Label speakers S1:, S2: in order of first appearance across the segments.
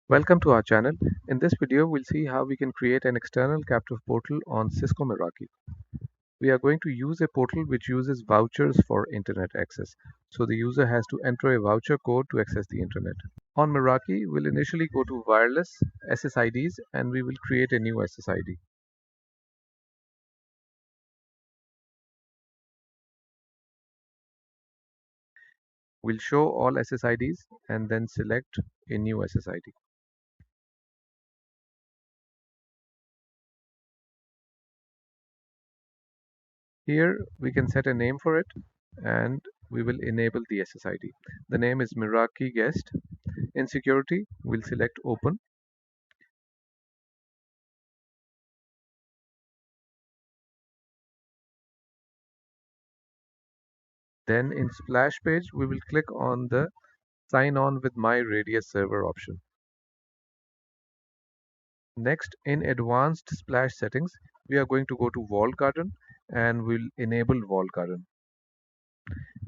S1: Welcome to our channel. In this video, we'll see how we can create an external captive portal on Cisco Meraki. We are going to use a portal which uses vouchers for internet access. So the user has to enter a voucher code to access the internet. On Meraki, we'll initially go to wireless SSIDs and we will create a new SSID. We'll show all SSIDs and then select a new SSID. Here we can set a name for it and we will enable the SSID. The name is Meraki Guest. In security, we'll select Open. Then in splash page, we will click on the sign on with my Radius server option. Next, in advanced splash settings, we are going to go to Walled Garden and we'll enable Walled Garden.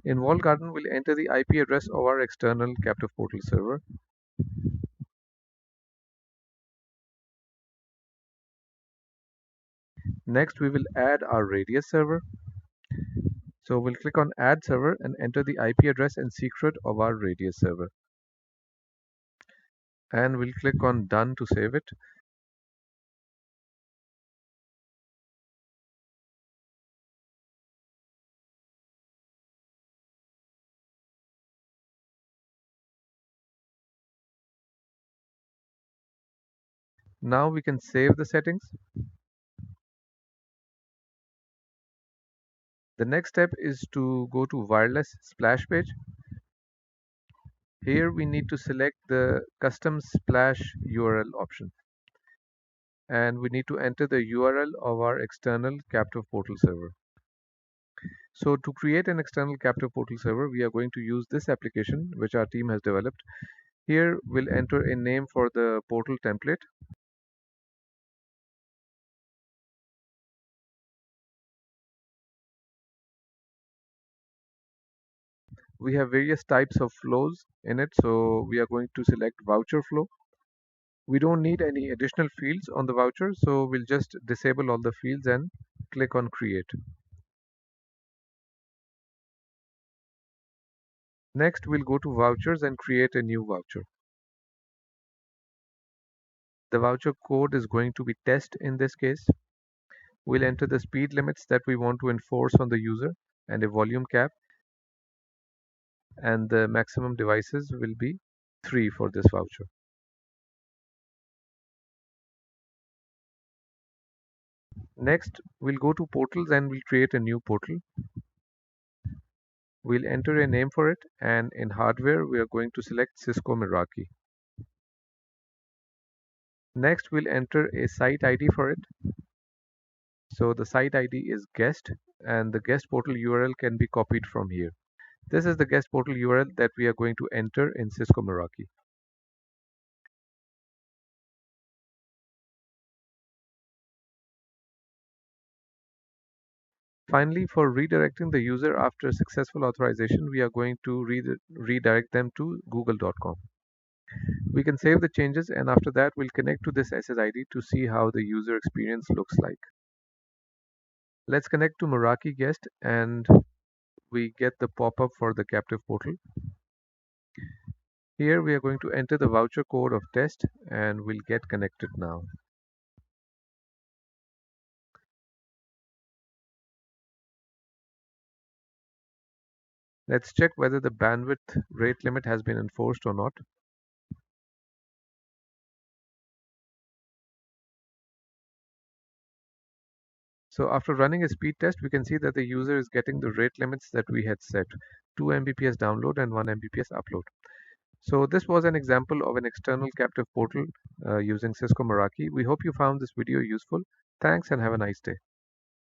S1: In Walled Garden, we'll enter the IP address of our external captive portal server. Next, we will add our Radius server. So we'll click on Add Server and enter the IP address and secret of our Radius server. And we'll click on Done to save it. Now we can save the settings. The next step is to go to wireless splash page. Here we need to select the custom splash URL option. And we need to enter the URL of our external captive portal server. So to create an external captive portal server, we are going to use this application which our team has developed. Here we'll enter a name for the portal template. We have various types of flows in it, so we are going to select voucher flow. We don't need any additional fields on the voucher, so we'll just disable all the fields and click on create. Next, we'll go to vouchers and create a new voucher. The voucher code is going to be test in this case. We'll enter the speed limits that we want to enforce on the user and a volume cap. And the maximum devices will be 3 for this voucher. Next, we'll go to portals and we'll create a new portal. We'll enter a name for it, and in hardware, we are going to select Cisco Meraki. Next, we'll enter a site ID for it. So the site ID is guest, and the guest portal URL can be copied from here. This is the guest portal URL that we are going to enter in Cisco Meraki. Finally, for redirecting the user after successful authorization, we are going to redirect them to google.com. We can save the changes, and after that we'll connect to this SSID to see how the user experience looks like. Let's connect to Meraki Guest and we get the pop-up for the captive portal. Here we are going to enter the voucher code of test and we'll get connected now. Let's check whether the bandwidth rate limit has been enforced or not. So after running a speed test, we can see that the user is getting the rate limits that we had set: 2 Mbps download and 1 Mbps upload. So this was an example of an external captive portal using Cisco Meraki. We hope you found this video useful. Thanks and have a nice day.